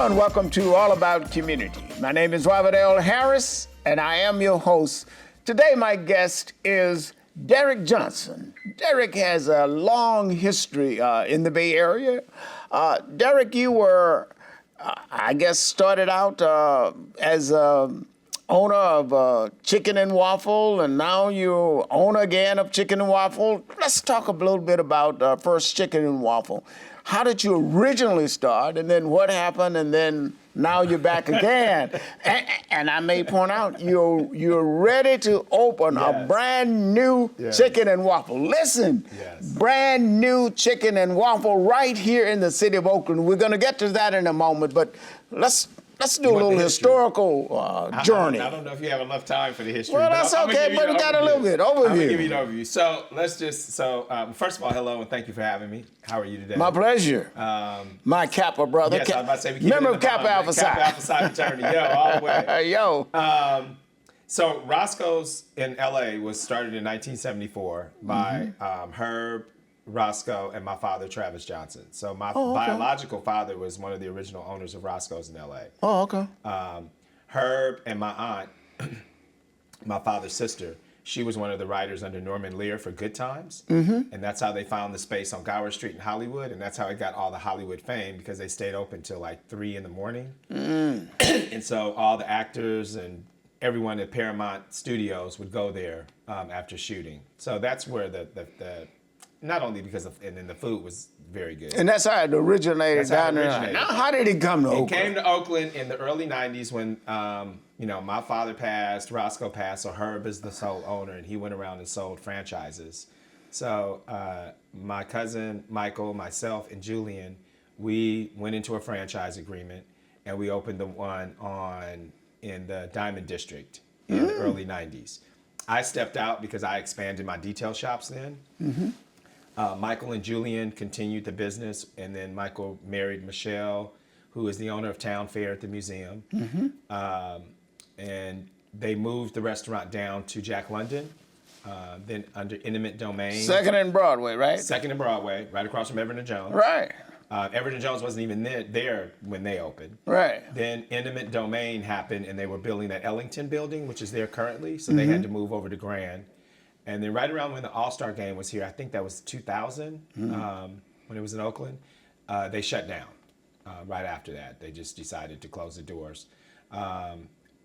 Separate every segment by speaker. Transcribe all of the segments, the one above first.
Speaker 1: Hello and welcome to All About Community. My name is Robert L. Harris, and I am your host. Today, my guest is Derek Johnson. Derek has a long history in the Bay Area. Derek, you were, I guess, started out as owner of Chicken and Waffle, and now you're owner again of Chicken and Waffle. Let's talk a little bit about first Chicken and Waffle. How did you originally start, and then what happened, and then now you're back again? And I may point out, you're ready to open a brand new Chicken and Waffle. Listen, brand new Chicken and Waffle right here in the city of Oakland. We're going to get to that in a moment, but let's do a little historical journey.
Speaker 2: I don't know if you have enough time for the history.
Speaker 1: Well, that's okay, but we got a little bit. Overview.
Speaker 2: I'm going to give you an overview. So first of all, hello, and thank you for having me. How are you today?
Speaker 1: My pleasure. My Kappa brother.
Speaker 2: Yes, I was about to say, we keep
Speaker 1: member
Speaker 2: it in
Speaker 1: of
Speaker 2: the
Speaker 1: Kappa
Speaker 2: bond,
Speaker 1: Alpha Psi.
Speaker 2: Kappa Alpha Psi fraternity, all the way.
Speaker 1: Yo.
Speaker 2: So Roscoe's in L.A. was started in 1974 by Herb, Roscoe, and my father, Travis Johnson. So my biological father was one of the original owners of Roscoe's in L.A.
Speaker 1: Oh, okay.
Speaker 2: Herb and my aunt, my father's sister, she was one of the writers under Norman Lear for Good Times. And that's how they found the space on Gower Street in Hollywood. And that's how it got all the Hollywood fame, because they stayed open till like 3 in the morning. And so all the actors and everyone at Paramount Studios would go there after shooting. So that's where the not only because and then the food was very good.
Speaker 1: And that's how it originated down there. Now, how did it come to Oakland?
Speaker 2: It came to Oakland in the early 90s when, my father passed, Roscoe passed, so Herb is the sole owner, and he went around and sold franchises. So my cousin, Michael, myself, and Julian, we went into a franchise agreement, and we opened the one in the Diamond District in the early 90s. I stepped out because I expanded my detail shops then. Michael and Julian continued the business, and then Michael married Michelle, who is the owner of Town Fair at the museum. And they moved the restaurant down to Jack London, then under Intimate Domain.
Speaker 1: Second and Broadway, right?
Speaker 2: Second and Broadway, right across from Everett & Jones.
Speaker 1: Right.
Speaker 2: Everett & Jones wasn't even there when they opened.
Speaker 1: Right.
Speaker 2: Then Intimate Domain happened, and they were building that Ellington building, which is there currently, so they had to move over to Grand. And then right around when the All-Star Game was here, I think that was 2000, when it was in Oakland, they shut down right after that. They just decided to close the doors.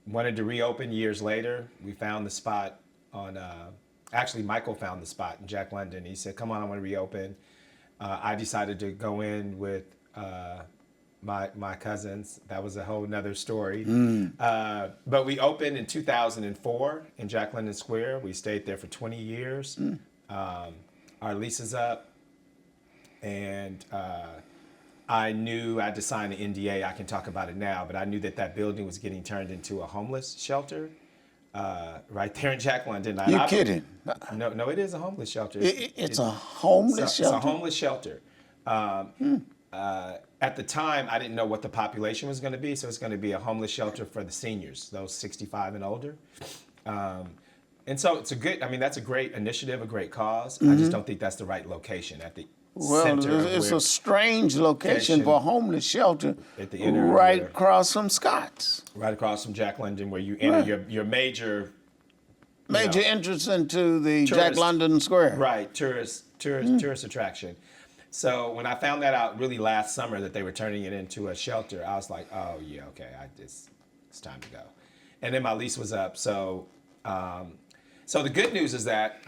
Speaker 2: Wanted to reopen years later. We found the spot on, actually Michael found the spot in Jack London. He said, come on, I want to reopen. I decided to go in with my cousins. That was a whole nother story. But we opened in 2004 in Jack London Square. We stayed there for 20 years. Our lease is up, and I knew I had to sign an NDA. I can talk about it now, but I knew that building was getting turned into a homeless shelter right there in Jack London.
Speaker 1: You're kidding.
Speaker 2: No, it is a homeless shelter.
Speaker 1: It's a homeless shelter?
Speaker 2: It's a homeless shelter. At the time, I didn't know what the population was going to be, so it's going to be a homeless shelter for the seniors, those 65 and older. And so that's a great initiative, a great cause. I just don't think that's the right location at the center.
Speaker 1: Well, it's a strange location for a homeless shelter
Speaker 2: at the inner
Speaker 1: right across from Scott's.
Speaker 2: Right across from Jack London, where you enter your major
Speaker 1: entrance into the
Speaker 2: tourist,
Speaker 1: Jack London Square.
Speaker 2: Right, tourist attraction. So when I found that out really last summer that they were turning it into a shelter, I was like, oh yeah, okay, it's time to go. And then my lease was up. So the good news is that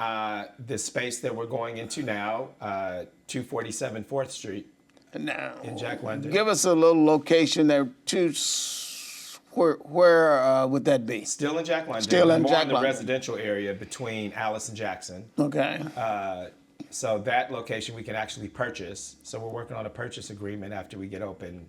Speaker 2: the space that we're going into now, 247 4th Street
Speaker 1: now,
Speaker 2: in Jack London.
Speaker 1: Give us a little location there. Where would that be?
Speaker 2: Still in Jack London.
Speaker 1: Still in
Speaker 2: More
Speaker 1: Jack
Speaker 2: in the
Speaker 1: London.
Speaker 2: residential area between Alice and Jackson.
Speaker 1: Okay.
Speaker 2: So that location we can actually purchase. So we're working on a purchase agreement after we get open,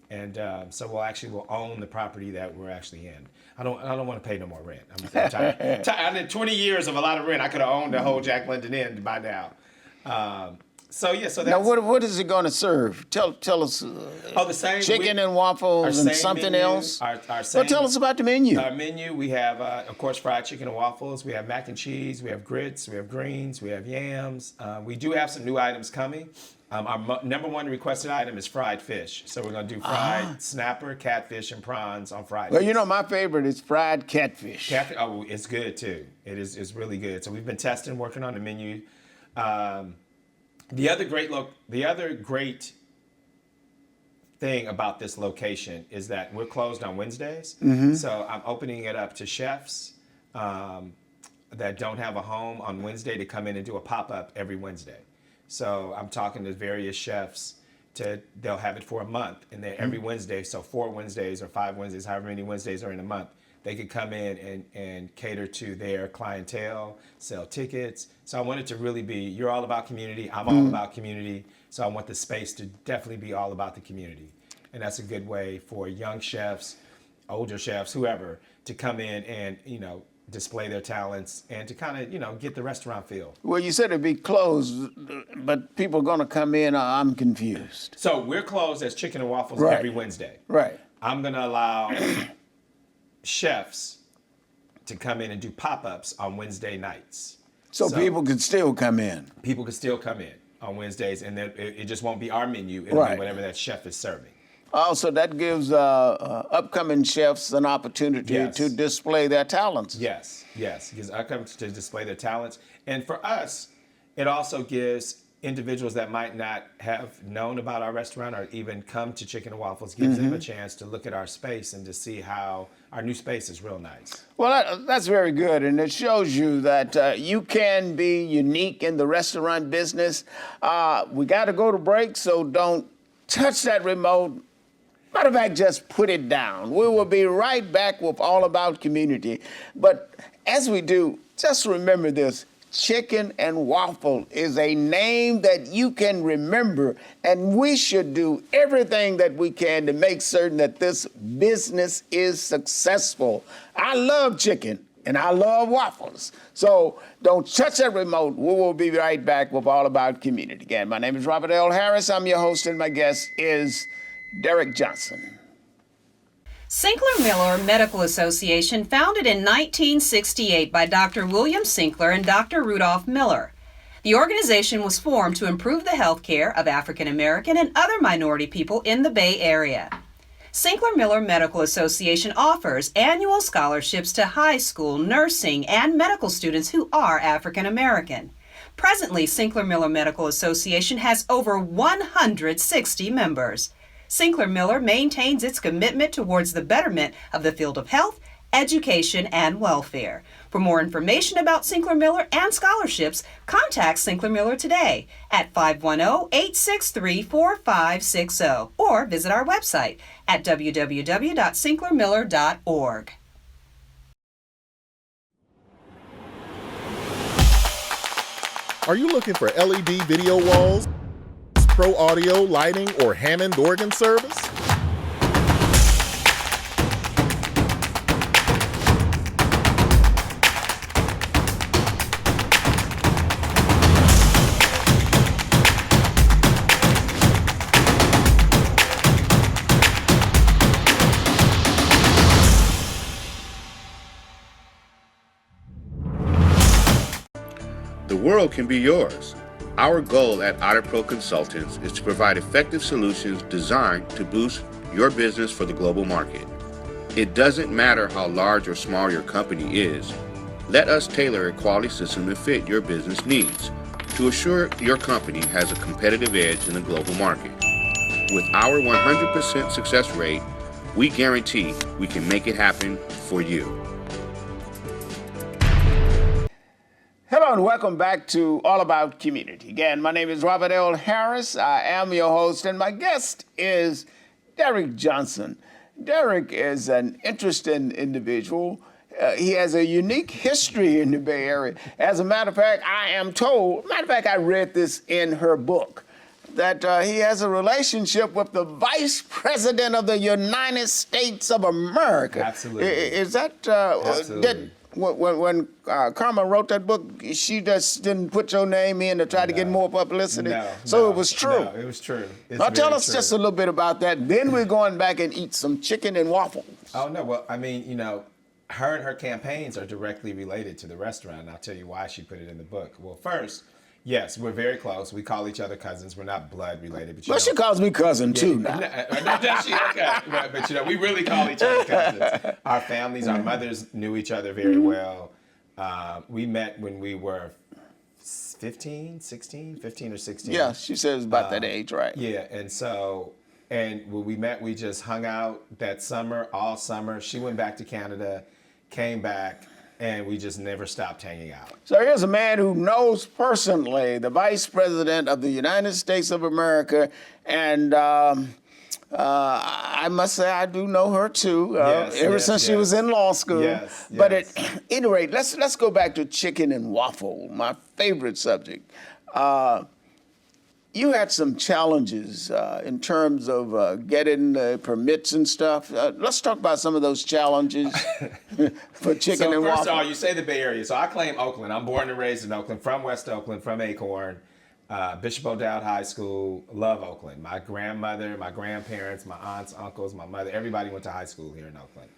Speaker 2: and so we'll own the property that we're actually in. I don't want to pay no more rent. I'm tired. I did 20 years of a lot of rent. I could have owned the whole Jack London Inn by now. So that's
Speaker 1: Now, what is it going to serve? Tell us.
Speaker 2: the same
Speaker 1: chicken and waffles and something
Speaker 2: menu,
Speaker 1: else.
Speaker 2: Our same,
Speaker 1: Tell us about the menu.
Speaker 2: Our menu, we have, of course, fried chicken and waffles. We have mac and cheese. We have grits. We have greens. We have yams. We do have some new items coming. Our number one requested item is fried fish. So we're going to do fried snapper, catfish, and prawns on Fridays.
Speaker 1: Well, you know, my favorite is fried catfish.
Speaker 2: Oh, it's good too. It's really good. So we've been testing, working on the menu. The other great thing about this location is that we're closed on Wednesdays. So I'm opening it up to chefs that don't have a home on Wednesday to come in and do a pop-up every Wednesday. So I'm talking to various chefs. They'll have it for a month, and then every Wednesday, so 4 Wednesdays or 5 Wednesdays, however many Wednesdays are in a month, they could come in and cater to their clientele, sell tickets. So I want it to really be, you're all about community, I'm all about community. So I want the space to definitely be all about the community. And that's a good way for young chefs, older chefs, whoever, to come in and, display their talents and to kind of, get the restaurant feel.
Speaker 1: Well, you said it'd be closed, but people are going to come in. I'm confused.
Speaker 2: So we're closed as Chicken and Waffles every Wednesday.
Speaker 1: Right.
Speaker 2: I'm going to allow chefs to come in and do pop-ups on Wednesday nights.
Speaker 1: So people could still come in.
Speaker 2: People could still come in on Wednesdays, and then it just won't be our menu. It'll be whatever that chef is serving.
Speaker 1: Also, that gives upcoming chefs an opportunity to display their talents.
Speaker 2: Yes. It gives upcoming to display their talents. And for us, it also gives individuals that might not have known about our restaurant or even come to Chicken and Waffles, gives them a chance to look at our space and to see how our new space is real nice.
Speaker 1: Well, that's very good, and it shows you that you can be unique in the restaurant business. We got to go to break, so don't touch that remote. Matter of fact, just put it down. We will be right back with All About Community. But as we do, just remember this. Chicken and Waffle is a name that you can remember, and we should do everything that we can to make certain that this business is successful. I love chicken, and I love waffles. So don't touch that remote. We will be right back with All About Community. Again, my name is Robert L. Harris. I'm your host, and my guest is Derek Johnson.
Speaker 3: Sinkler Miller Medical Association, founded in 1968 by Dr. William Sinkler and Dr. Rudolph Miller. The organization was formed to improve the health care of African American and other minority people in the Bay Area. Sinkler Miller Medical Association offers annual scholarships to high school, nursing, and medical students who are African American. Presently, Sinkler Miller Medical Association has over 160 members. Sinkler Miller maintains its commitment towards the betterment of the field of health, education, and welfare. For more information about Sinkler Miller and scholarships, contact Sinkler Miller today at 510-863-4560 or visit our website at www.sinklermiller.org.
Speaker 4: Are you looking for LED video walls, pro audio, lighting, or Hammond organ service?
Speaker 5: The world can be yours. Our goal at Otter Pro Consultants is to provide effective solutions designed to boost your business for the global market. It doesn't matter how large or small your company is. Let us tailor a quality system to fit your business needs to assure your company has a competitive edge in the global market. With our 100% success rate, we guarantee we can make it happen for you.
Speaker 1: Hello and welcome back to All About Community. Again, my name is Robert L. Harris. I am your host, and my guest is Derek Johnson. Derek is an interesting individual. He has a unique history in the Bay Area. As a matter of fact, I read this in her book, that he has a relationship with the Vice President of the United States of America.
Speaker 2: Absolutely.
Speaker 1: Is that...
Speaker 2: Absolutely.
Speaker 1: when Karma wrote that book, she just didn't put your name in to try to get more publicity. So it was true.
Speaker 2: No, it was true. It's
Speaker 1: Now tell
Speaker 2: very
Speaker 1: us
Speaker 2: true.
Speaker 1: just a little bit about that. Then we're going back and eat some chicken and waffles.
Speaker 2: Oh no, well, I mean, her and her campaigns are directly related to the restaurant, and I'll tell you why she put it in the book. Well, first, yes, we're very close. We call each other cousins. We're not blood related, but
Speaker 1: Well, she calls me cousin too now.
Speaker 2: No, does she? Okay. But we really call each other cousins. Our families, our mothers knew each other very well. We met when we were 15 or 16.
Speaker 1: Yeah, she says about that age, right?
Speaker 2: Yeah, and when we met, we just hung out that summer, all summer. She went back to Canada, came back, and we just never stopped hanging out.
Speaker 1: So here's a man who knows personally the Vice President of the United States of America, and I must say I do know her too. Ever since she was in law school.
Speaker 2: Yes,
Speaker 1: But
Speaker 2: yes.
Speaker 1: at any rate, let's go back to chicken and waffle, my favorite subject. You had some challenges in terms of getting permits and stuff. Let's talk about some of those challenges for chicken and
Speaker 2: So first
Speaker 1: waffle.
Speaker 2: of all, you say the Bay Area. So I claim Oakland. I'm born and raised in Oakland, from West Oakland, from Acorn, Bishop O'Dowd High School. Love Oakland. My grandmother, my grandparents, my aunts, uncles, my mother, everybody went to high school here in Oakland.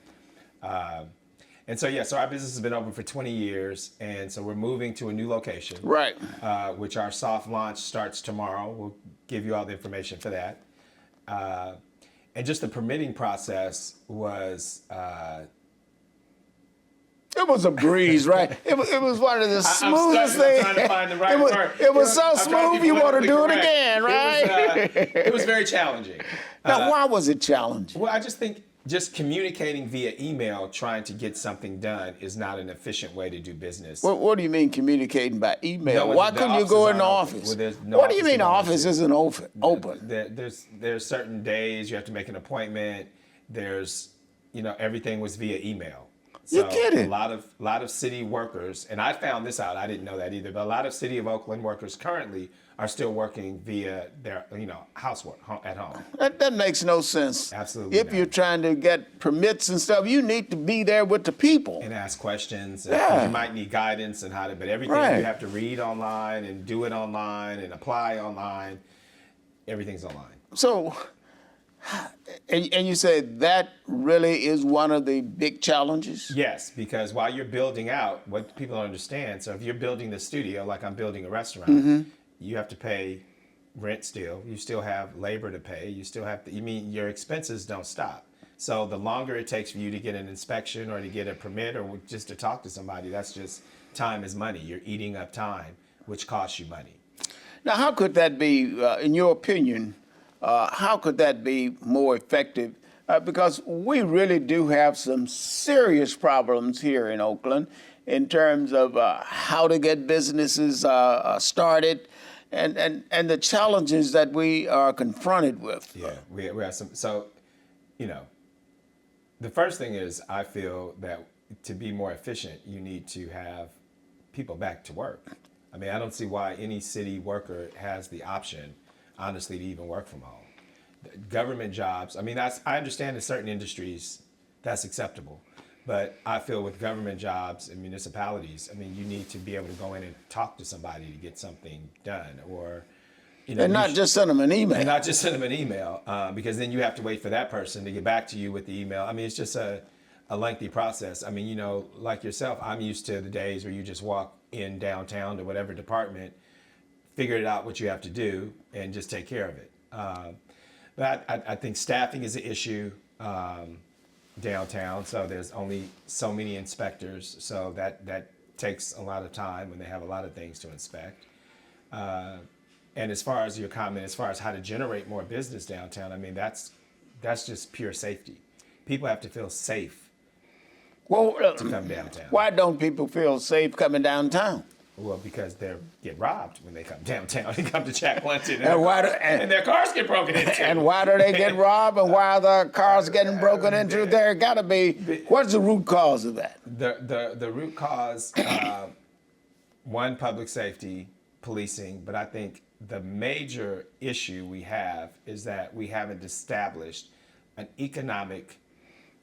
Speaker 2: And so, so our business has been open for 20 years, and so we're moving to a new location.
Speaker 1: Right.
Speaker 2: Which our soft launch starts tomorrow. We'll give you all the information for that. And just the permitting process was...
Speaker 1: It was a breeze, right? It was one of the smoothest
Speaker 2: I'm
Speaker 1: things.
Speaker 2: trying to find the right word.
Speaker 1: It was so
Speaker 2: I'm trying to
Speaker 1: smooth,
Speaker 2: be
Speaker 1: you want to
Speaker 2: politically
Speaker 1: do it
Speaker 2: correct.
Speaker 1: again, right?
Speaker 2: It was very challenging.
Speaker 1: Now, why was it challenging?
Speaker 2: Well, I just think just communicating via email, trying to get something done, is not an efficient way to do business.
Speaker 1: What do you mean communicating by email?
Speaker 2: No,
Speaker 1: Why
Speaker 2: the
Speaker 1: couldn't you go in the
Speaker 2: offices aren't
Speaker 1: office?
Speaker 2: open. Well, there's no
Speaker 1: What do you
Speaker 2: office
Speaker 1: mean the
Speaker 2: in
Speaker 1: office isn't open?
Speaker 2: There's certain days you have to make an appointment. There's, everything was via email.
Speaker 1: You're kidding.
Speaker 2: A lot of city workers, and I found this out, I didn't know that either, but a lot of City of Oakland workers currently are still working via their, housework at home.
Speaker 1: That makes no sense.
Speaker 2: Absolutely
Speaker 1: If
Speaker 2: not.
Speaker 1: you're trying to get permits and stuff, you need to be there with the people.
Speaker 2: And ask questions. And
Speaker 1: Yeah.
Speaker 2: you might need guidance and but everything
Speaker 1: Right.
Speaker 2: you have to read online and do it online and apply online. Everything's online.
Speaker 1: So, and you say that really is one of the big challenges?
Speaker 2: Yes, because while you're building out, what people don't understand, so if you're building the studio, like I'm building a restaurant, you have to pay rent still. You still have labor to pay. You still have to, your expenses don't stop. So the longer it takes for you to get an inspection or to get a permit or just to talk to somebody, that's just time is money. You're eating up time, which costs you money.
Speaker 1: Now, how could that be, in your opinion, how could that be more effective? Because we really do have some serious problems here in Oakland in terms of how to get businesses started and the challenges that we are confronted with.
Speaker 2: Yeah, we have some. So, the first thing is I feel that to be more efficient, you need to have people back to work. I mean, I don't see why any city worker has the option, honestly, to even work from home. Government jobs, I understand in certain industries that's acceptable, but I feel with government jobs and municipalities, you need to be able to go in and talk to somebody to get something done, or
Speaker 1: And not just send them an email.
Speaker 2: and not just send them an email, because then you have to wait for that person to get back to you with the email. It's just a lengthy process. Like yourself, I'm used to the days where you just walk in downtown to whatever department, figure it out what you have to do, and just take care of it. But I think staffing is an issue downtown, so there's only so many inspectors, so that takes a lot of time when they have a lot of things to inspect. And as far as your comment, as far as how to generate more business downtown, that's just pure safety. People have to feel safe
Speaker 1: Well,
Speaker 2: to come downtown.
Speaker 1: why don't people feel safe coming downtown?
Speaker 2: Well, because they get robbed when they come downtown. They come to Jack London,
Speaker 1: And
Speaker 2: and their cars get broken into.
Speaker 1: And why do they get robbed and why are the cars getting broken into? There got to be, what's the root cause of that?
Speaker 2: The root cause, one, public safety, policing, but I think the major issue we have is that we haven't established an economic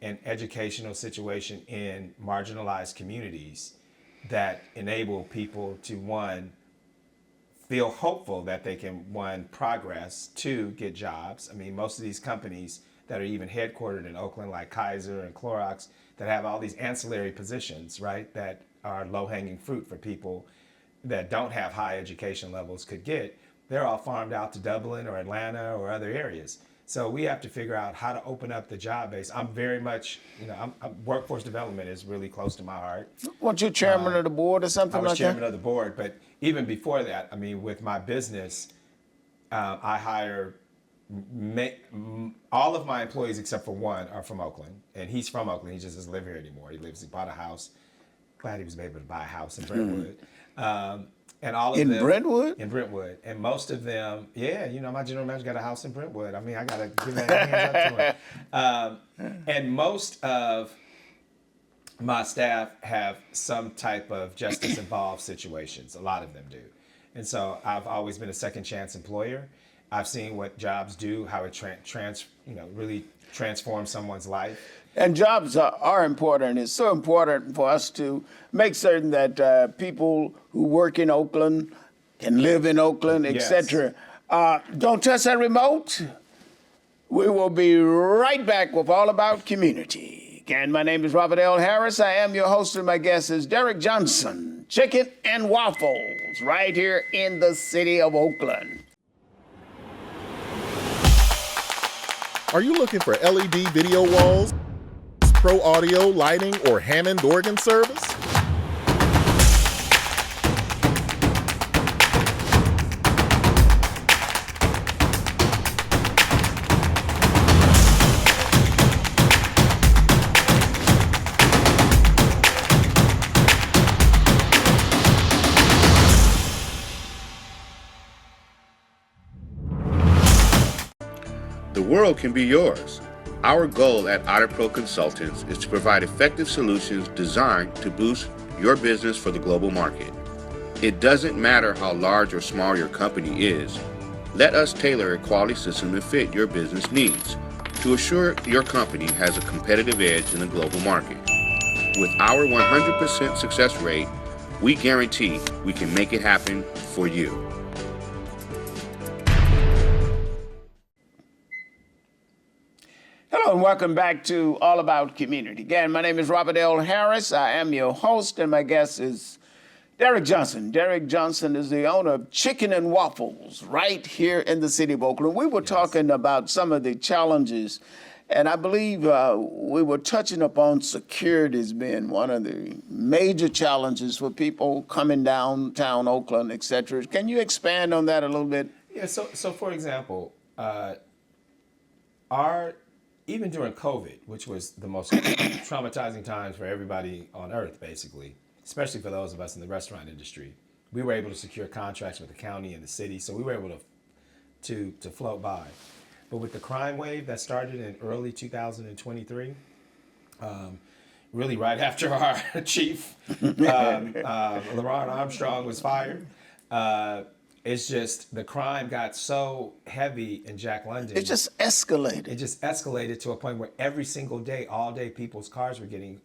Speaker 2: an educational situation in marginalized communities that enable people to, one, feel hopeful that they can, one, progress, two, get jobs. I mean, most of these companies that are even headquartered in Oakland, like Kaiser and Clorox, that have all these ancillary positions, right, that are low-hanging fruit for people that don't have high education levels could get, they're all farmed out to Dublin or Atlanta or other areas. So we have to figure out how to open up the job base. I'm very much, workforce development is really close to my heart.
Speaker 1: Weren't you chairman of the board or something
Speaker 2: I was
Speaker 1: like
Speaker 2: chairman
Speaker 1: that?
Speaker 2: of the board, but even before that, I mean, with my business, I hire all of my employees except for one are from Oakland, and he's from Oakland. He just doesn't live here anymore. He bought a house. Glad he was able to buy a house in Brentwood. And all of
Speaker 1: In
Speaker 2: them
Speaker 1: Brentwood?
Speaker 2: in Brentwood, and most of them, my general manager got a house in Brentwood. I mean, I gotta give that hands up to him. And most of my staff have some type of justice involved situations. A lot of them do, and so I've always been a second chance employer. I've seen what jobs do, how it really transforms someone's life.
Speaker 1: And jobs are important. It's so important for us to make certain that people who work in Oakland can live in Oakland,
Speaker 2: Yes.
Speaker 1: etc. Don't touch that remote. We will be right back with All About Community. Again, my name is Robert L. Harris. I am your host, and my guest is Derek Johnson, Chicken and Waffles, right here in the city of Oakland.
Speaker 4: Are you looking for LED video walls, pro audio, lighting, or Hammond organ service?
Speaker 5: The world can be yours. Our goal at AutoPro Consultants is to provide effective solutions designed to boost your business for the global market. It doesn't matter how large or small your company is. Let us tailor a quality system to fit your business needs to assure your company has a competitive edge in the global market. With our 100% success rate, we guarantee we can make it happen for you.
Speaker 1: Hello and welcome back to All About Community. Again, my name is Robert L. Harris. I am your host, and my guest is Derek Johnson. Derek Johnson is the owner of Chicken and Waffles right here in the city of Oakland. We were talking about some of the challenges, and I believe we were touching upon security as being one of the major challenges for people coming downtown Oakland, et cetera. Can you expand on that a little bit?
Speaker 2: Yeah, so for example, even during COVID, which was the most traumatizing times for everybody on earth, basically, especially for those of us in the restaurant industry, we were able to secure contracts with the county and the city, so we were able to float by. But with the crime wave that started in early 2023, really right after our chief, LaRon Armstrong, was fired, it's just the crime got so heavy in Jack London.
Speaker 1: It just escalated.
Speaker 2: It just escalated to a point where every single day, all day, people's cars were getting,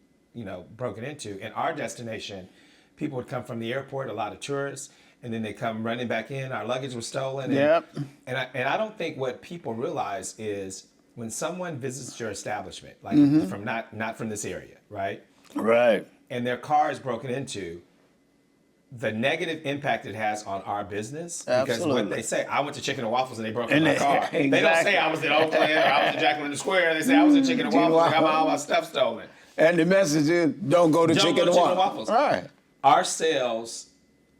Speaker 2: broken into. And our destination, people would come from the airport, a lot of tourists, and then they come running back in. Our luggage was stolen.
Speaker 1: Yep.
Speaker 2: And I don't think what people realize is when someone visits your establishment, like from not from this area, right?
Speaker 1: Right.
Speaker 2: And their car is broken into, the negative impact it has on our business. Because
Speaker 1: Absolutely.
Speaker 2: when they say, I went to Chicken and Waffles and they broke into my
Speaker 1: And
Speaker 2: car,
Speaker 1: exactly.
Speaker 2: they don't say I was in Oakland or I was in Jack London Square. They say I was in Chicken and Waffles and got all my stuff stolen.
Speaker 1: And the message is, don't go to Chicken and Waffles. Right.
Speaker 2: Our sales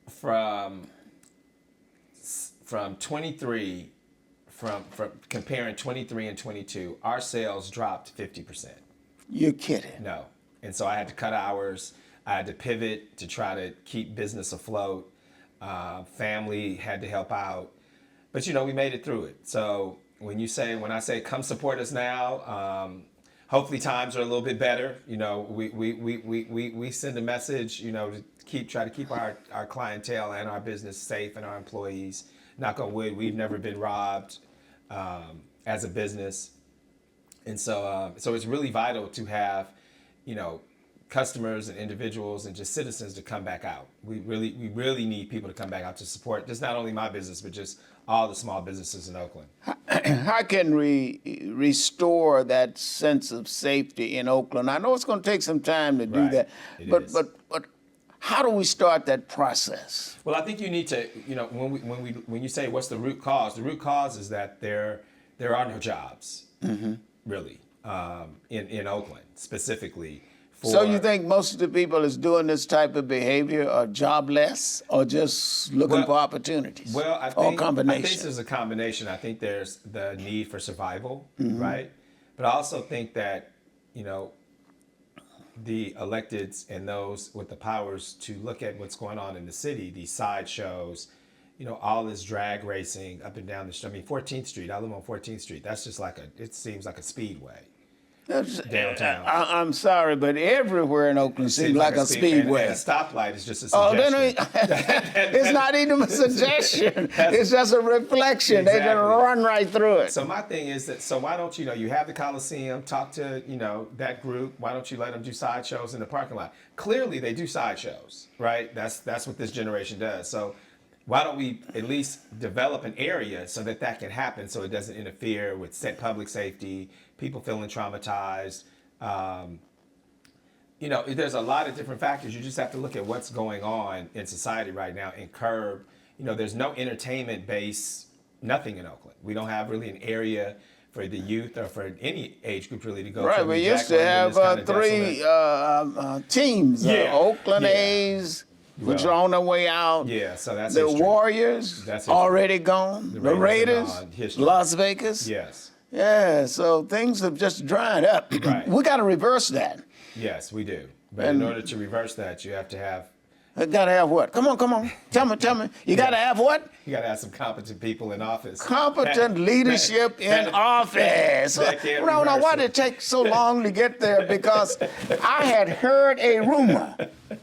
Speaker 2: from 23, from comparing 23 and 22, our sales dropped 50%.
Speaker 1: You're kidding.
Speaker 2: No. And so I had to cut hours. I had to pivot to try to keep business afloat. Family had to help out. But, we made it through it. So when I say come support us now, hopefully times are a little bit better. We send a message, to try to keep our clientele and our business safe and our employees. Knock on wood, we've never been robbed as a business. And so it's really vital to have, customers and individuals and just citizens to come back out. We really need people to come back out to support just not only my business, but just all the small businesses in Oakland.
Speaker 1: How can we restore that sense of safety in Oakland? I know it's going to take some time to do
Speaker 2: Right.
Speaker 1: that,
Speaker 2: It
Speaker 1: but
Speaker 2: is.
Speaker 1: but how do we start that process?
Speaker 2: Well, I think you need to, when you say what's the root cause is that there are no jobs, really, in Oakland specifically.
Speaker 1: So you think most of the people that's doing this type of behavior are jobless or just looking for opportunities?
Speaker 2: Well, I
Speaker 1: or
Speaker 2: think
Speaker 1: combination.
Speaker 2: there's a combination. I think there's the need for survival, right? But I also think that, the electeds and those with the powers to look at what's going on in the city, these sideshows, all this drag racing up and down the street. I mean, 14th Street, I live on 14th Street. That's just it seems like a speedway. Downtown.
Speaker 1: I'm sorry, but everywhere in Oakland seems like a speedway.
Speaker 2: And a stoplight is just a
Speaker 1: Oh,
Speaker 2: suggestion.
Speaker 1: it's not even a suggestion. It's just a reflection. They just
Speaker 2: Exactly.
Speaker 1: run right through it.
Speaker 2: So my thing is so why don't you have the Coliseum, talk to, that group, why don't you let them do sideshows in the parking lot? Clearly they do sideshows, right? That's what this generation does. So why don't we at least develop an area so that can happen so it doesn't interfere with public safety, people feeling traumatized. There's a lot of different factors. You just have to look at what's going on in society right now and curb. There's no entertainment base, nothing in Oakland. We don't have really an area for the youth or for any age group really to go to.
Speaker 1: Right, we used to have three teams, Oakland
Speaker 2: Yeah.
Speaker 1: A's, which are on their way out.
Speaker 2: Yeah, so that's
Speaker 1: the
Speaker 2: history.
Speaker 1: Warriors,
Speaker 2: That's history.
Speaker 1: already gone. The
Speaker 2: Raiders
Speaker 1: Raiders,
Speaker 2: are gone. History.
Speaker 1: Las Vegas.
Speaker 2: Yes.
Speaker 1: Yeah, so things have just dried up.
Speaker 2: Right.
Speaker 1: We got to reverse that.
Speaker 2: Yes, we do. But in order to reverse that, you have to have
Speaker 1: I got to have what? Come on. Tell me. You got to have what?
Speaker 2: You got to have some competent people in office.
Speaker 1: Competent leadership in office. No, why did it take so long to get there? Because I had heard a rumor.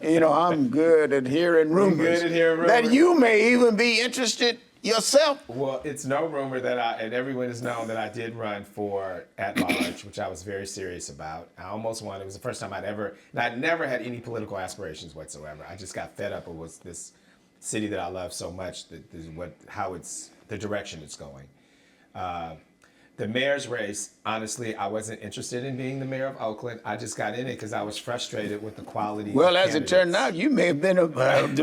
Speaker 1: I'm good at hearing rumors. That you may even be interested yourself.
Speaker 2: Well, it's no rumor and everyone has known that I did run for at-large, which I was very serious about. I almost won. It was the first time I'd never had any political aspirations whatsoever. I just got fed up with this city that I love so much, the direction it's going. The mayor's race, honestly, I wasn't interested in being the mayor of Oakland. I just got in it because I was frustrated with the quality
Speaker 1: Well,
Speaker 2: of
Speaker 1: as it turned
Speaker 2: candidates.
Speaker 1: out, you may have been the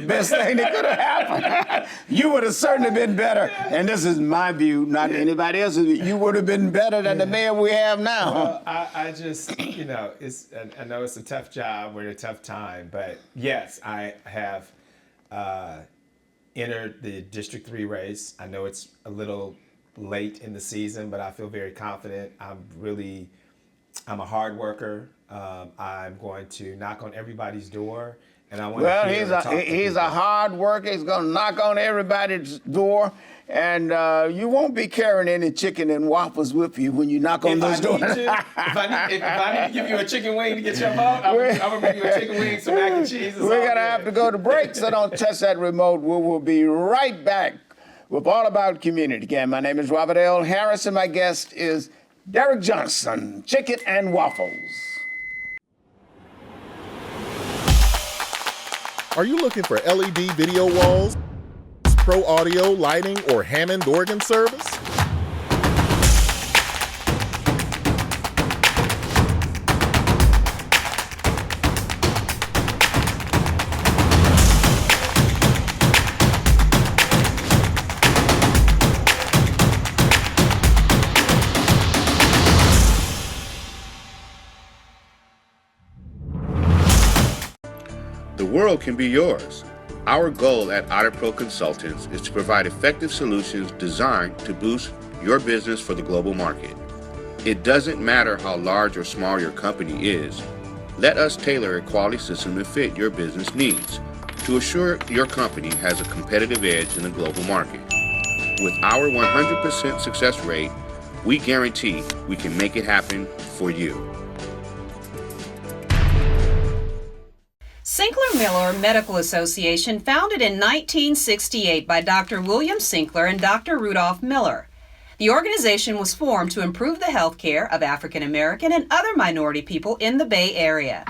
Speaker 1: best thing that could have happened. You would have certainly been better. And this is my view, not anybody else's. You would have been better than the mayor we have now.
Speaker 2: Well, I just, I know it's a tough job, we're in a tough time, but yes, I have entered the District 3 race. I know it's a little late in the season, but I feel very confident. I'm a hard worker. I'm going to knock on everybody's door, and I want to hear and talk to
Speaker 1: he's
Speaker 2: people.
Speaker 1: a hard worker. He's going to knock on everybody's door, and you won't be carrying any chicken and waffles with you when you knock on those doors.
Speaker 2: If I need to give you a chicken wing to get your vote, I'm going to bring you a chicken wing, some mac and cheese.
Speaker 1: We're going to have to go to break, so don't touch that remote. We will be right back with All About Community. Again, my name is Robert L. Harris, and my guest is Derek Johnson, Chicken and Waffles.
Speaker 4: Are you looking for LED video walls, pro audio, lighting, or Hammond organ service?
Speaker 5: The world can be yours. Our goal at AutoPro Consultants is to provide effective solutions designed to boost your business for the global market. It doesn't matter how large or small your company is. Let us tailor a quality system to fit your business needs to assure your company has a competitive edge in the global market. With our 100% success rate, we guarantee we can make it happen for you.
Speaker 3: Sinclair Miller Medical Association, founded in 1968 by Dr. William Sinclair and Dr. Rudolph Miller. The organization was formed to improve the health care of African American and other minority people in the Bay Area.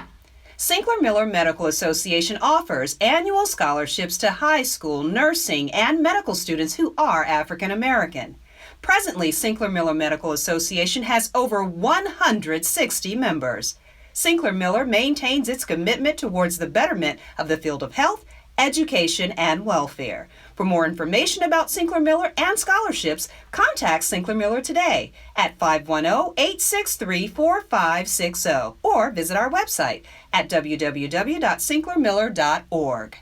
Speaker 3: Sinclair Miller Medical Association offers annual scholarships to high school, nursing, and medical students who are African American. Presently, Sinclair Miller Medical Association has over 160 members. Sinclair Miller maintains its commitment towards the betterment of the field of health, education, and welfare. For more information about Sinclair Miller and scholarships, contact Sinclair Miller today at 510-863-4560 or visit our website at www.sinclairmiller.org.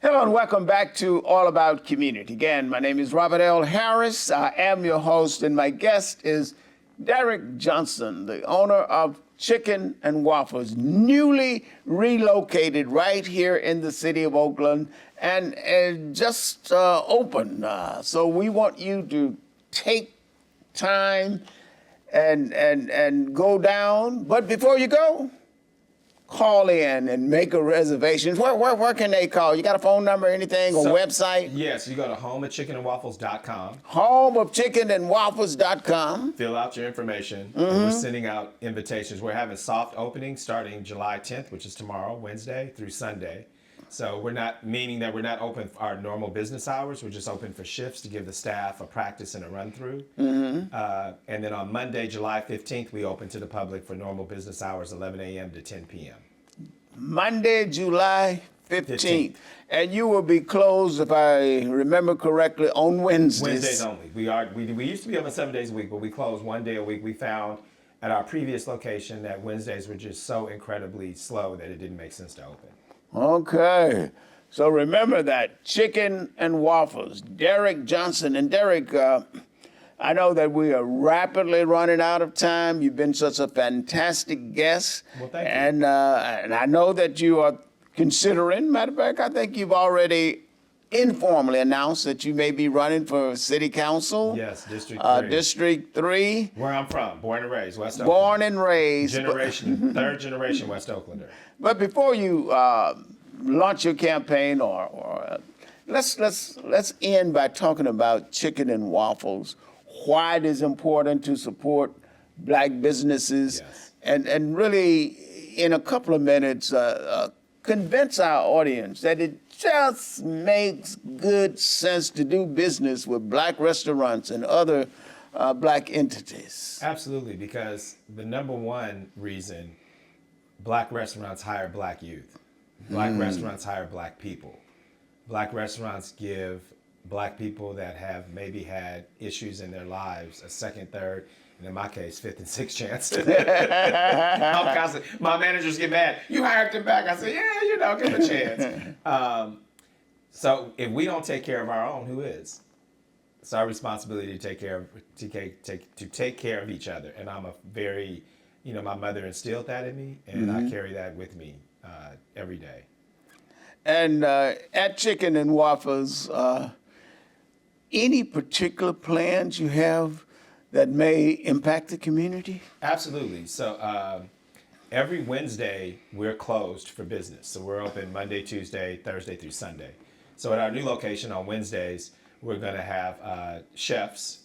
Speaker 1: Hello and welcome back to All About Community. Again, my name is Robert L. Harris. I am your host, and my guest is Derek Johnson, the owner of Chicken and Waffles, newly relocated right here in the city of Oakland and just opened. So we want you to take time and go down. But before you go, call in and make a reservation. Where can they call? You got a phone number, anything, or website?
Speaker 2: Yes, you go to homeofchickenandwaffles.com.
Speaker 1: Homeofchickenandwaffles.com.
Speaker 2: Fill out your information. We're sending out invitations. We're having soft openings starting July 10th, which is tomorrow, Wednesday through Sunday. So we're not open for our normal business hours. We're just open for shifts to give the staff a practice and a run through. And then on Monday, July 15th, we open to the public for normal business hours, 11 a.m. to 10 p.m.
Speaker 1: Monday, July 15th. And you will be closed, if I remember correctly, on Wednesdays.
Speaker 2: Wednesdays only. We used to be open 7 days a week, but we close 1 day a week. We found at our previous location that Wednesdays were just so incredibly slow that it didn't make sense to open.
Speaker 1: Okay. So remember that, Chicken and Waffles. Derek Johnson. And Derek, I know that we are rapidly running out of time. You've been such a fantastic guest.
Speaker 2: Well, thank you.
Speaker 1: And I know that you are considering, matter of fact, I think you've already informally announced that you may be running for city council.
Speaker 2: Yes, District 3.
Speaker 1: District 3.
Speaker 2: Where I'm from, born and raised, West Oakland.
Speaker 1: Born and raised.
Speaker 2: Third generation West Oaklander.
Speaker 1: But before you launch your campaign, or let's end by talking about Chicken and Waffles, why it is important to support black businesses,
Speaker 2: Yes.
Speaker 1: and really, in a couple of minutes, convince our audience that it just makes good sense to do business with black restaurants and other black entities.
Speaker 2: Absolutely, because the number one reason black restaurants hire black youth, black restaurants hire black people, black restaurants give black people that have maybe had issues in their lives a second, third, and in my case, fifth and sixth chance. I'm constantly, my managers get mad. You hired them back. I say, yeah, give them a chance. So if we don't take care of our own, who is? It's our responsibility to take care of each other. And I'm a very, my mother instilled that in me, and I carry that with me every day.
Speaker 1: And at Chicken and Waffles, any particular plans you have that may impact the community?
Speaker 2: Absolutely. So every Wednesday, we're closed for business. So we're open Monday, Tuesday, Thursday through Sunday. So at our new location on Wednesdays, we're going to have chefs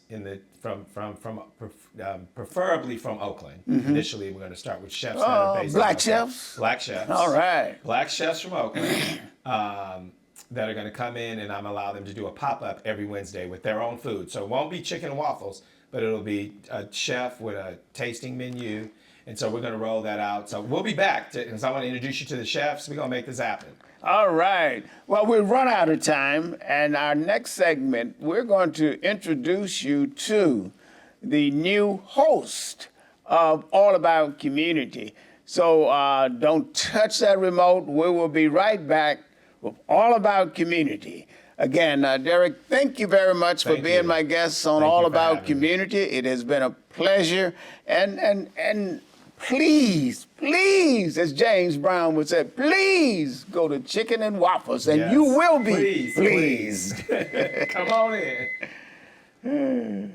Speaker 2: preferably from Oakland. Initially, we're going to start with chefs that are based
Speaker 1: black
Speaker 2: in
Speaker 1: chefs?
Speaker 2: Black chefs.
Speaker 1: All right.
Speaker 2: Black chefs from Oakland that are going to come in, and I'm allow them to do a pop-up every Wednesday with their own food. So it won't be chicken and waffles, but it'll be a chef with a tasting menu. And so we're going to roll that out. So we'll be back, because I want to introduce you to the chefs. We're going to make this happen.
Speaker 1: All right. Well, we've run out of time, and our next segment, we're going to introduce you to the new host of All About Community. So don't touch that remote. We will be right back with All About Community. Again, Derek, thank you very much for being my guest on All About Community. It has been a pleasure. And please, as James Brown would say, please go to Chicken and Waffles, and you will be pleased.
Speaker 2: Come on in.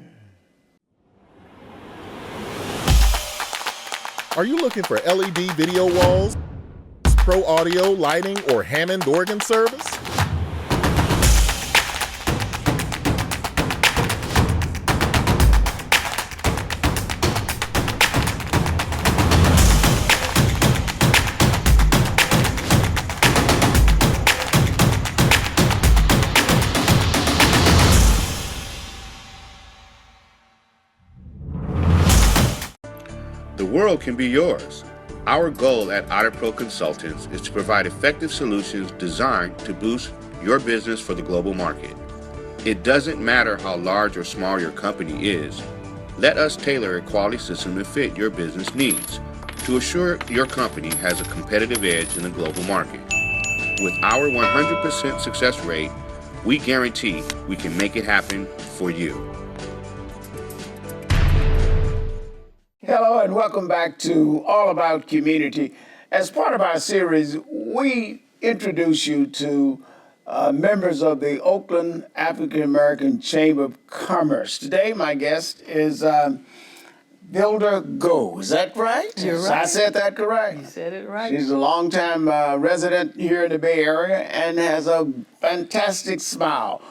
Speaker 4: Are you looking for LED video walls, pro audio, lighting, or Hammond organ service?
Speaker 5: world can be yours. Our goal at AutoPro Consultants is to provide effective solutions designed to boost your business for the global market. It doesn't matter how large or small your company is. Let us tailor a quality system to fit your business needs to assure your company has a competitive edge in the global market. With our 100% success rate, we guarantee we can make it happen for you.
Speaker 1: Hello and welcome back to All About Community. As part of our series, we introduce you to members of the Oakland African American Chamber of Commerce. Today, my guest is Builder Go. Is that right?
Speaker 6: You're right.
Speaker 1: I said that correct?
Speaker 6: You said it right.
Speaker 1: She's a longtime resident here in the Bay Area and has a fantastic smile.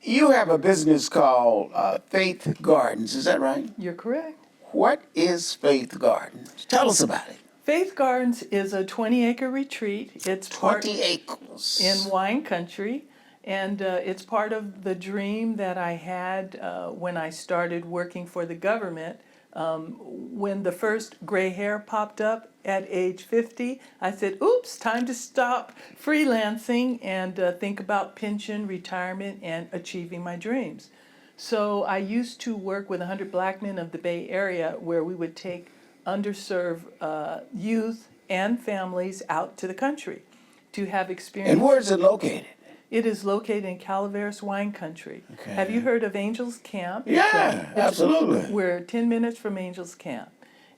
Speaker 1: You have a business called Fayeth Gardens, is that right?
Speaker 6: You're correct.
Speaker 1: What is Fayeth Gardens? Tell us about it.
Speaker 6: Fayeth Gardens is a 20-acre retreat. It's
Speaker 1: 20 acres.
Speaker 6: in wine country, and it's part of the dream that I had when I started working for the government. When the first gray hair popped up at age 50, I said, oops, time to stop freelancing and think about pension, retirement, and achieving my dreams. So I used to work with 100 Black men of the Bay Area where we would take underserved youth and families out to the country to have experience.
Speaker 1: And where is it located?
Speaker 6: It is located in Calaveras wine country.
Speaker 1: Okay.
Speaker 6: Have you heard of Angels Camp?
Speaker 1: Yeah, absolutely.
Speaker 6: We're 10 minutes from Angels Camp.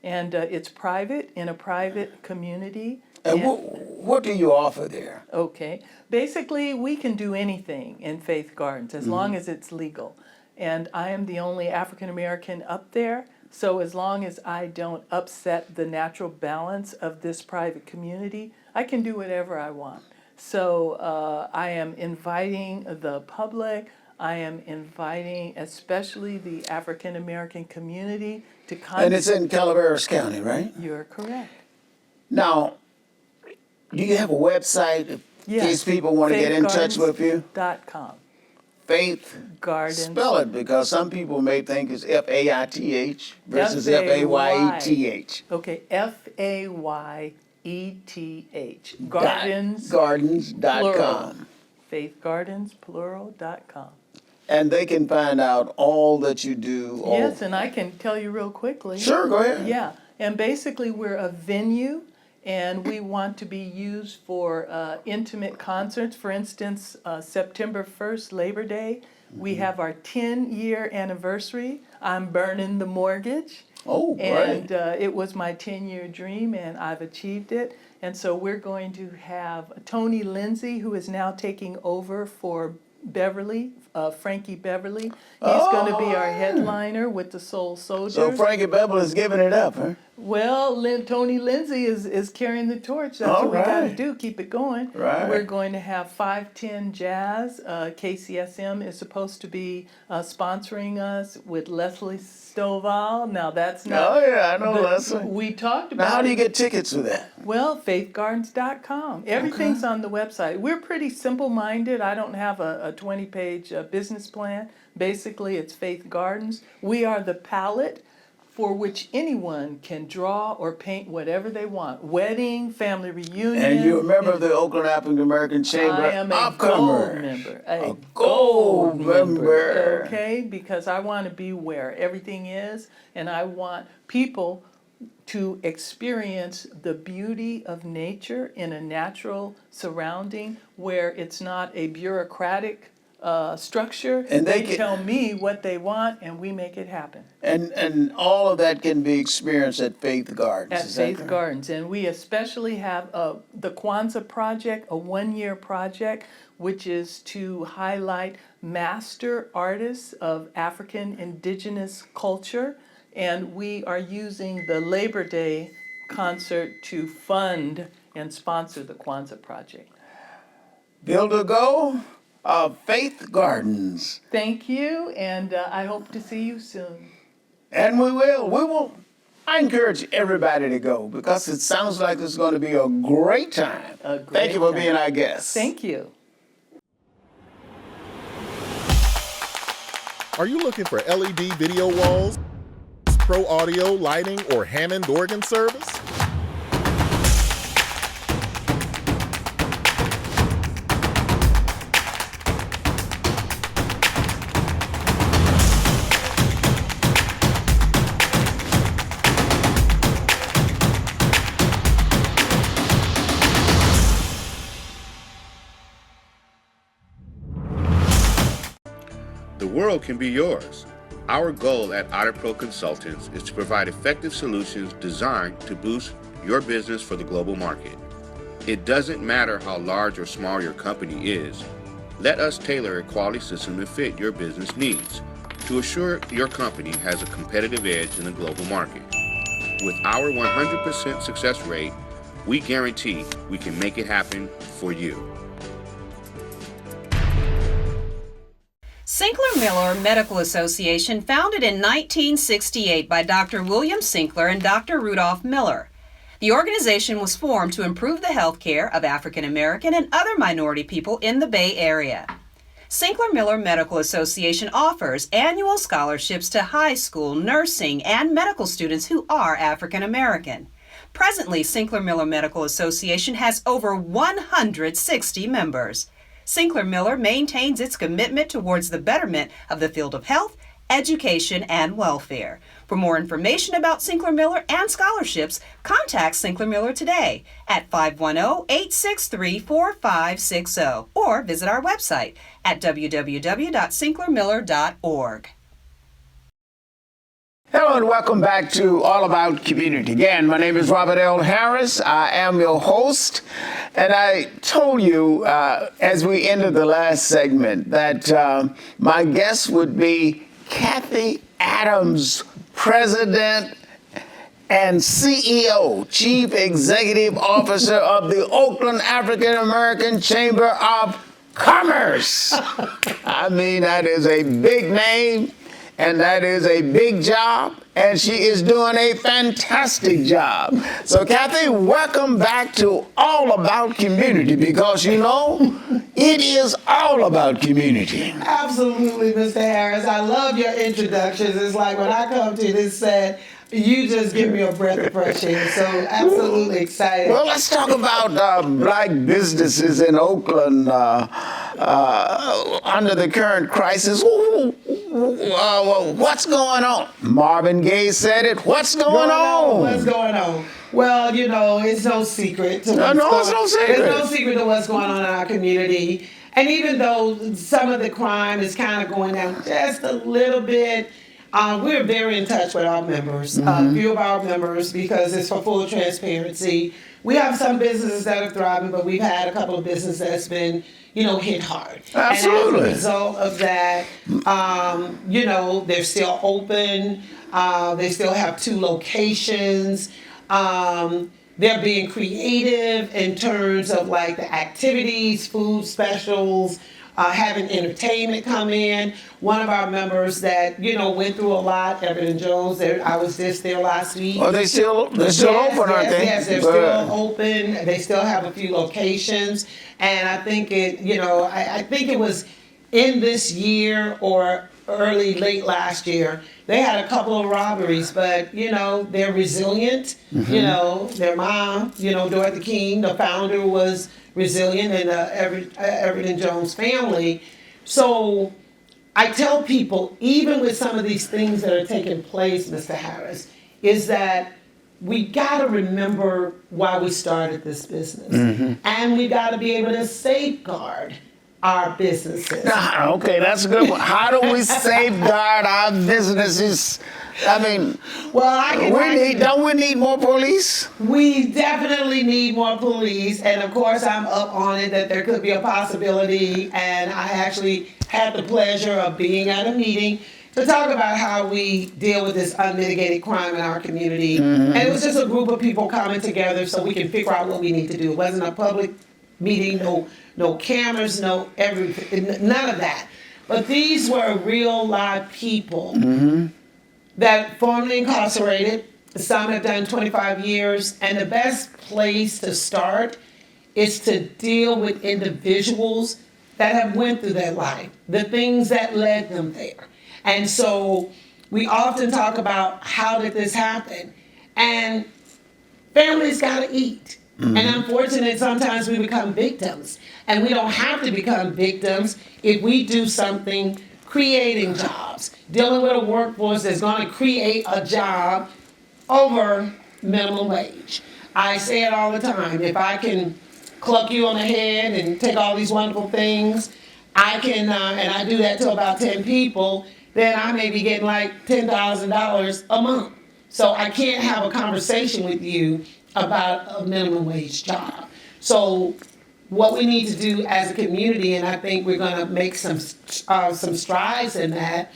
Speaker 6: And it's private, in a private community.
Speaker 1: And what do you offer there?
Speaker 6: Okay. Basically, we can do anything in Fayeth Gardens as long as it's legal. And I am the only African American up there. So as long as I don't upset the natural balance of this private community, I can do whatever I want. So I am inviting the public, I am inviting especially the African American community to come.
Speaker 1: And it's in Calaveras County, right?
Speaker 6: You're correct.
Speaker 1: Now, do you have a website if
Speaker 6: Yes.
Speaker 1: these people want to get in touch with you?
Speaker 6: FayethGardens.com.
Speaker 1: Fayeth,
Speaker 6: Gardens.
Speaker 1: spell it, because some people may think it's F-A-I-T-H versus F-A-Y-E-T-H.
Speaker 6: Okay, Fayeth. Gardens.
Speaker 1: Gardens.com.
Speaker 6: FayethGardens.com.
Speaker 1: And they can find out all that you do.
Speaker 6: Yes, and I can tell you real quickly.
Speaker 1: Sure, go ahead.
Speaker 6: Yeah, and basically we're a venue and we want to be used for intimate concerts. For instance, September 1st, Labor Day, we have our 10-year anniversary. I'm burning the mortgage.
Speaker 1: Oh, great.
Speaker 6: And it was my 10-year dream, and I've achieved it. And so we're going to have Tony Lindsay, who is now taking over for Beverly, Frankie Beverly. He's going to be our headliner with the Soul Soldiers.
Speaker 1: So Frankie Beverly is giving it up, huh?
Speaker 6: Well, Tony Lindsay is carrying the torch. That's what we got to do, keep it going.
Speaker 1: Right.
Speaker 6: We're going to have 510 Jazz. KCSM is supposed to be sponsoring us with Leslie Stovall. Now, that's not...
Speaker 1: Oh, yeah, I know Leslie.
Speaker 6: We talked
Speaker 1: Now,
Speaker 6: about
Speaker 1: how do you get tickets for that?
Speaker 6: Well, FayethGardens.com. Everything's on the website. We're pretty simple-minded. I don't have a 20-page business plan. Basically, it's Fayeth Gardens. We are the palette for which anyone can draw or paint whatever they want. Wedding, family reunion.
Speaker 1: And you're a member of the Oakland African American Chamber.
Speaker 6: I am a
Speaker 1: Upcomer.
Speaker 6: gold member.
Speaker 1: A gold member.
Speaker 6: Okay, because I want to be where everything is, and I want people to experience the beauty of nature in a natural surrounding where it's not a bureaucratic structure.
Speaker 1: And they
Speaker 6: tell me what they want, and we make it happen.
Speaker 1: And all of that can be experienced at Fayeth Gardens.
Speaker 6: At
Speaker 1: is that
Speaker 6: Fayeth
Speaker 1: correct?
Speaker 6: Gardens. And we especially have the Kwanzaa Project, a one-year project, which is to highlight master artists of African indigenous culture. And we are using the Labor Day concert to fund and sponsor the Kwanzaa Project.
Speaker 1: Builder Go of Fayeth Gardens.
Speaker 6: Thank you, and I hope to see you soon.
Speaker 1: And we will. I encourage everybody to go because it sounds like it's going to be a great time. Thank you for being our guest.
Speaker 6: Thank you.
Speaker 4: Are you looking for LED video walls, pro audio, lighting, or Hammond organ service?
Speaker 5: The world can be yours. Our goal at AutoPro Consultants is to provide effective solutions designed to boost your business for the global market. It doesn't matter how large or small your company is. Let us tailor a quality system to fit your business needs to assure your company has a competitive edge in the global market. With our 100% success rate, we guarantee we can make it happen for you.
Speaker 3: Sinkler-Miller Medical Association, founded in 1968 by Dr. William Sinkler and Dr. Rudolph Miller. The organization was formed to improve the health care of African American and other minority people in the Bay Area. Sinkler-Miller Medical Association offers annual scholarships to high school, nursing, and medical students who are African American. Presently, Sinkler-Miller Medical Association has over 160 members. Sinkler-Miller maintains its commitment towards the betterment of the field of health, education, and welfare. For more information about Sinkler-Miller and scholarships, contact Sinkler-Miller today at 510-863-4560 or visit our website at www.sinklermiller.org.
Speaker 1: Hello and welcome back to All About Community. Again, my name is Robert L. Harris. I am your host. And I told you as we ended the last segment that my guest would be Kathy Adams, President and CEO, Chief Executive Officer of the Oakland African American Chamber of Commerce. I mean, that is a big name. And that is a big job, and she is doing a fantastic job. So, Kathy, welcome back to All About Community, because, you know, it is all about community.
Speaker 7: Absolutely, Mr. Harris. I love your introductions. It's like when I come to this set, you just give me a breath of fresh air. So, absolutely excited.
Speaker 1: Well, let's talk about black businesses in Oakland under the current crisis. What's going on? Marvin Gaye said it. What's going on?
Speaker 7: What's going on? Well, you know, it's no secret.
Speaker 1: It's no secret.
Speaker 7: It's no secret to what's going on in our community. And even though some of the crime is kind of going down just a little bit, we're very in touch with our members, a few of our members, because it's for full transparency. We have some businesses that are thriving, but we've had a couple of businesses that's been, you know, hit hard.
Speaker 1: Absolutely.
Speaker 7: And as a result of that, you know, they're still open. They still have 2 locations. They're being creative in terms of like the activities, food specials, having entertainment come in. One of our members that, you know, went through a lot, Everett and Jones, I was just there last week.
Speaker 1: Oh, they're still open, aren't they?
Speaker 7: Yes, they're still open. They still have a few locations. And I think I think it was in this year or late last year, they had a couple of robberies, but, you know, they're resilient. You know, their mom, you know, Dorothy King, the founder, was resilient, and Everett and Jones family. So I tell people, even with some of these things that are taking place, Mr. Harris, is that we got to remember why we started this business. And we got to be able to safeguard our businesses.
Speaker 1: Okay, that's a good one. How do we safeguard our businesses? I mean, don't we need more police?
Speaker 7: We definitely need more police, and of course I'm up on it that there could be a possibility, and I actually had the pleasure of being at a meeting to talk about how we deal with this unmitigated crime in our community. And it was just a group of people coming together so we can figure out what we need to do. It wasn't a public meeting, no cameras, no everything, none of that. But these were real live people that formerly incarcerated. Some have done 25 years, and the best place to start is to deal with individuals that have went through their life, the things that led them there. And so we often talk about how did this happen? And families gotta eat. And unfortunately, sometimes we become victims. And we don't have to become victims if we do something creating jobs, dealing with a workforce that's gonna create a job over minimum wage. I say it all the time, if I can cluck you on the head and take all these wonderful things, I can, and I do that to about 10 people, then I may be getting like $10,000 a month. So I can't have a conversation with you about a minimum wage job. So what we need to do as a community, and I think we're gonna make some strides in that,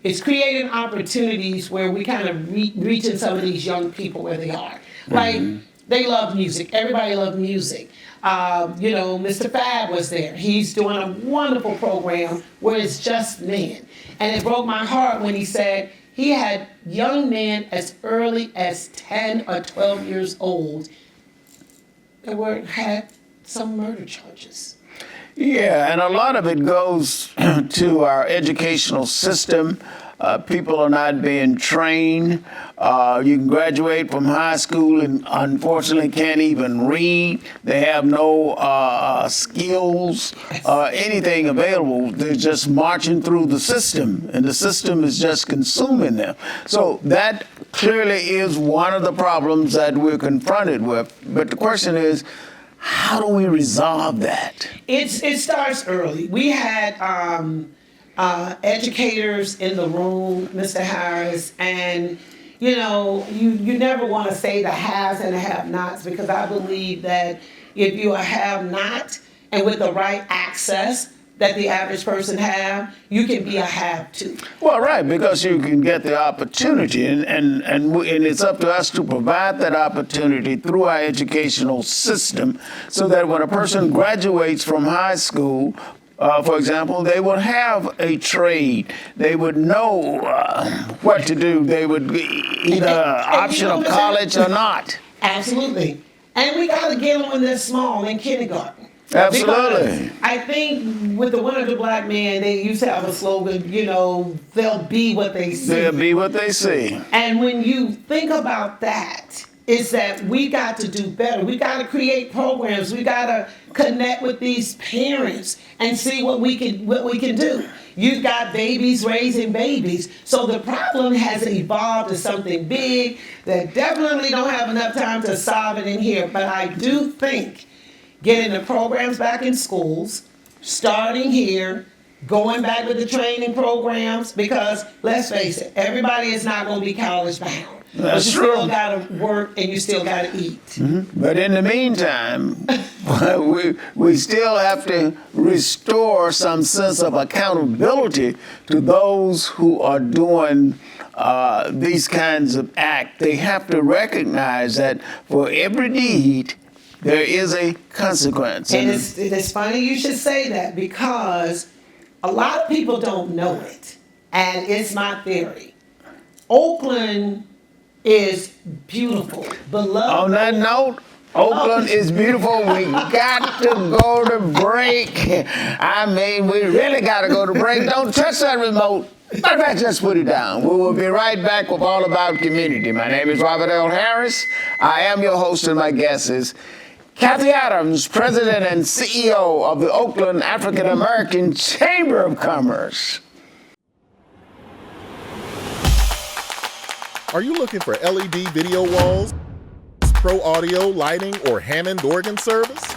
Speaker 7: is creating opportunities where we kind of reaching some of these young people where they are. Like, they love music, everybody loves music. You know, Mr. Fab was there. He's doing a wonderful program where it's just men. And it broke my heart when he said he had young men as early as 10 or 12 years old that had some murder charges.
Speaker 1: Yeah, and a lot of it goes to our educational system. People are not being trained. You can graduate from high school and unfortunately can't even read. They have no skills, anything available. They're just marching through the system, and the system is just consuming them. So that clearly is one of the problems that we're confronted with. But the question is, how do we resolve that?
Speaker 7: It starts early. We had educators in the room, Mr. Harris, and you know, you never want to say the haves and the have-nots, because I believe that if you are a have-not and with the right access that the average person have, you can be a have too.
Speaker 1: Well, right, because you can get the opportunity, and it's up to us to provide that opportunity through our educational system, so that when a person graduates from high school, for example, they would have a trade. They would know what to do. They would either option of college or not.
Speaker 7: Absolutely. And we got to get them when they're small in kindergarten.
Speaker 1: Absolutely.
Speaker 7: Because I think with the Winner the Black Man, they used to have a slogan, you know, they'll be what they see.
Speaker 1: They'll be what they see.
Speaker 7: And when you think about that, is that we got to do better. We got to create programs. We got to connect with these parents and see what we can do. You've got babies raising babies. So the problem has evolved to something big that definitely don't have enough time to solve it in here. But I do think getting the programs back in schools, starting here, going back with the training programs, because let's face it, everybody is not going to be college bound.
Speaker 1: That's
Speaker 7: but you
Speaker 1: true.
Speaker 7: still got to work and you still got to eat.
Speaker 1: Mm-hmm. But in the meantime, we still have to restore some sense of accountability to those who are doing these kinds of acts. They have to recognize that for every deed, there is a consequence.
Speaker 7: And it is funny you should say that, because a lot of people don't know it. And it's my theory. Oakland is beautiful, beloved.
Speaker 1: On that note, Oakland is beautiful. We got to go to break. I mean, we really got to go to break. Don't touch that remote. Matter of fact, just put it down. We will be right back with All About Community. My name is Robert L. Harris. I am your host, and my guest is Kathy Adams, President and CEO of the Oakland African American Chamber of Commerce.
Speaker 4: Are you looking for LED video walls, pro audio, lighting, or Hammond organ service?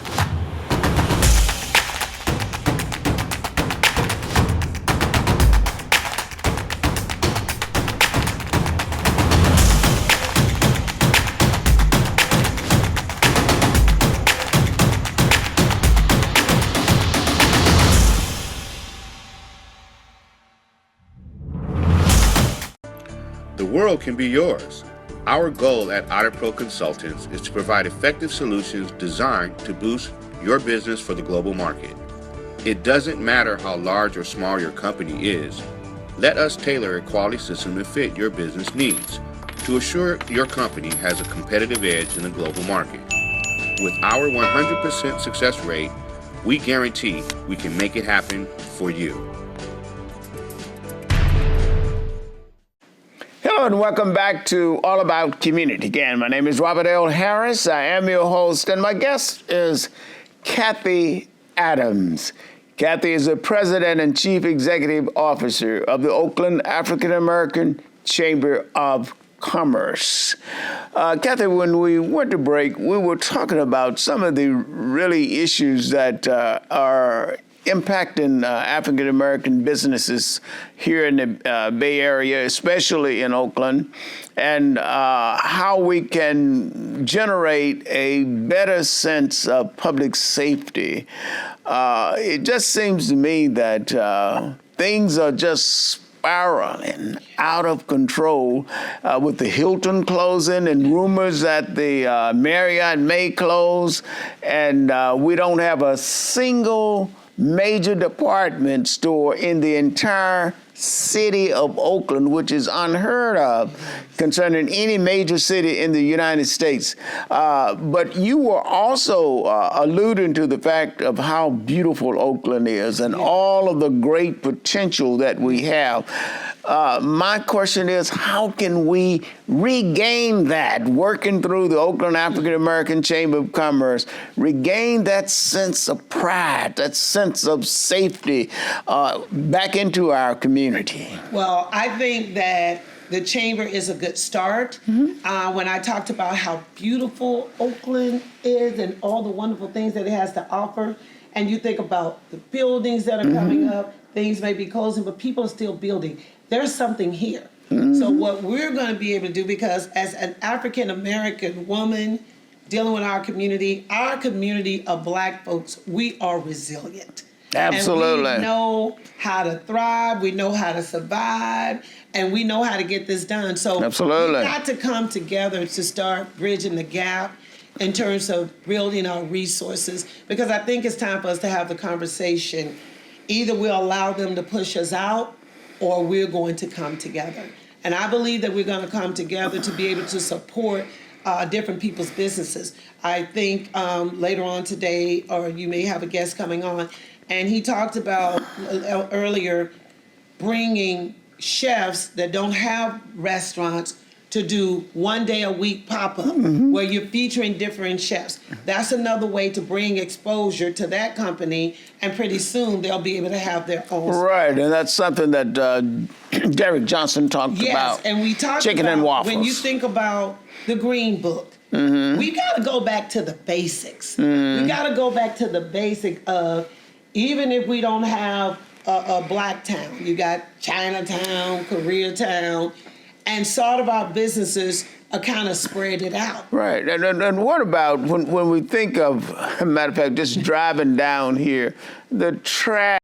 Speaker 5: The world can be yours. Our goal at AutoPro Consultants is to provide effective solutions designed to boost your business for the global market. It doesn't matter how large or small your company is. Let us tailor a quality system to fit your business needs to assure your company has a competitive edge in the global market. With our 100% success rate, we guarantee we can make it happen for you.
Speaker 1: Hello and welcome back to All About Community. Again, my name is Robert L. Harris. I am your host, and my guest is Kathy Adams. Kathy is the President and Chief Executive Officer of the Oakland African American Chamber of Commerce. Kathy, when we went to break, we were talking about some of the really issues that are impacting African American businesses here in the Bay Area, especially in Oakland, and how we can generate a better sense of public safety. It just seems to me that things are just spiraling out of control with the Hilton closing and rumors that the Marriott may close, and we don't have a single major department store in the entire city of Oakland, which is unheard of concerning any major city in the United States. But you were also alluding to the fact of how beautiful Oakland is and all of the great potential that we have. My question is, how can we regain that, working through the Oakland African American Chamber of Commerce, regain that sense of pride, that sense of safety back into our community?
Speaker 7: Well, I think that the chamber is a good start. When I talked about how beautiful Oakland is and all the wonderful things that it has to offer, and you think about the buildings that are coming up, things may be closing, but people are still building. There's something here. So what we're going to be able to do, because as an African American woman dealing with our community of Black folks, we are resilient.
Speaker 1: Absolutely.
Speaker 7: And we know how to thrive, we know how to survive, and we know how to get this done. So
Speaker 1: Absolutely.
Speaker 7: we've got to come together to start bridging the gap in terms of building our resources, because I think it's time for us to have the conversation. Either we'll allow them to push us out, or we're going to come together. And I believe that we're going to come together to be able to support different people's businesses. I think later on today, or you may have a guest coming on, and he talked about earlier bringing chefs that don't have restaurants to do one day a week pop-up where you're featuring different chefs. That's another way to bring exposure to that company, and pretty soon they'll be able to have their own.
Speaker 1: Right, and that's something that Derek Johnson talked about.
Speaker 7: Yes, and we talked
Speaker 1: chicken
Speaker 7: about
Speaker 1: and waffles.
Speaker 7: when you think about the Green Book, we got to go back to the basics. We got to go back to the basic of, even if we don't have a Black town, you got Chinatown, Koreatown, and sort of our businesses are kind of spread it out.
Speaker 1: Right, and what about when we think of, matter of fact, just driving down here, the trash